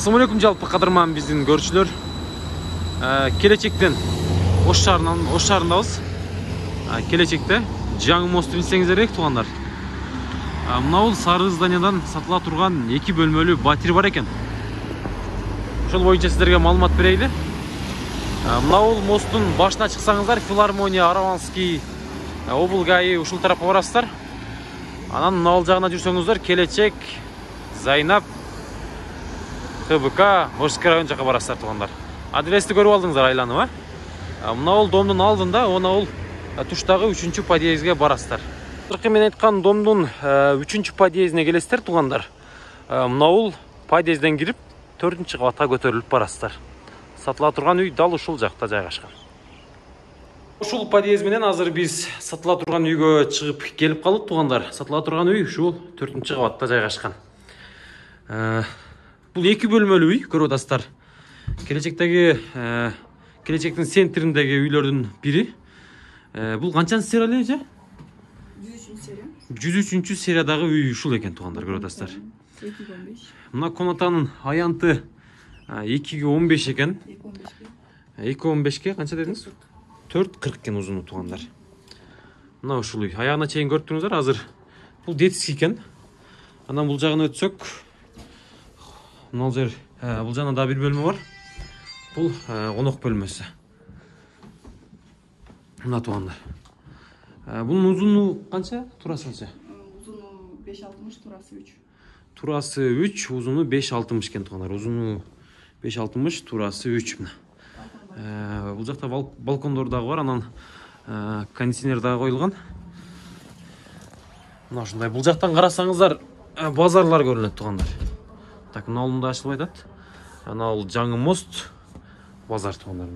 Assalamu alaikum жалпы қадырман біздің көршілер. Келечектен Ош шаарындабыз. Келечекте жаңы мостты билсеңиздер керек туғандар. Мынау сары зданиядан сатыла тұрған 2 бөлмөлүү батир бар екен. Ошол боюнча сіздерге маалымат берейли. Мынау мосттун башына чыксаңыздар, Филармония, Араванский, Облгайы ушул тарапка барасыздар. Анан мынау жагына жүрсөңүздөр, Келечек, Зайнап, ХБК, Ошский район жака барасыздар туғандар. Адрести көрүп алдыңыздар айланып, Мынау домдун алдында, ол туштагы 3-чү подъездге барасыздар. Мен айткан домдун 3-чү подъездине келесиздер туғандар. Мынау подъезден кирип 4-чү кабатка көтөрүлүп барасыздар. Сатыла турган үй дал ушул жакта жайгашкан. Ушул подъезд менен азыр биз сатыла турган үйгө чыгып келип калдык туғандар. Сатыла турган үй ушул 4-чү кабатта жайгашкан. Бул 2 бөлмөлүү үй, көрүп атасыздар. Келечектин центриндеги үйлөрдүн бири. Бул канчанчы серия эле же? 103-чү сериядагы үй ушул экен туғандар, көрүп атасыздар. 215. Мына комнатанын аянты 2,15 екен. 2,15ке канча дедиңиз? 4,40 екен узуну туғандар. Мына ушул үй. Аягына чейин көрүп туруңуздар, азыр бул детский екен. Анан бул жагына өтсөк, мына жер бул жагына да бир бөлмө бар. Бул конок бөлмөсү. Мына туғандар. Bunun uzunluğu kança? Turası kança? Uzunluğu 5.60, turası 3. Turası 3, uzunluğu 5.60 ken tuğanlar. Uzunluğu 5.60, turası 3 mü? Bu жақта balkondor dağı var, anan kondisионер dağı koyulgan. Mına şunday. Bu жақтан қарасаңыздар, bazarlar görünет tuğanlar. Так, mına olumda açılып айтат. Ana ol жаңы мост, bazar tuğanlar.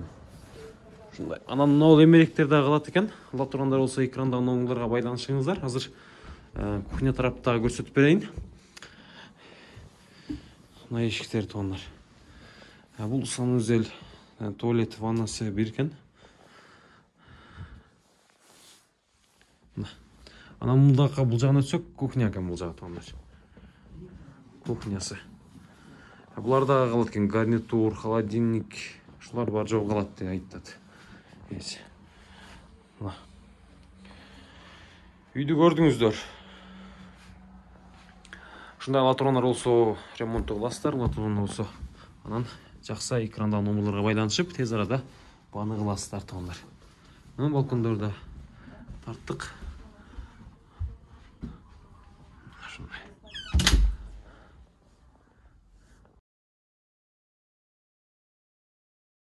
Шундай. Анан мынау эмеректер да калат экен. Ала тургандар болсо экранда оңуңдарга байланышыңыздар. Азыр кухня тараптагы көрсөтүп берейин. Мына эшиктер тугандар. Бул санузел, туалет, ваннасы бир экен. Анан мындакы бул жагына өтсөк, кухня экен бул жагы тугандар. Кухнясы. Буларда калат экен гарнитур, холодильник, ушулар бар жок калат деп айтат. Үйдү көрдүңүздөр. Ушундай ала тургандар болсо ремонтту кыласыздар, ала тургандар болсо анан жакса экрандагы номерлорго байланышып тез арада бааны кыласыздар тугандар. Балкондорду тарттык.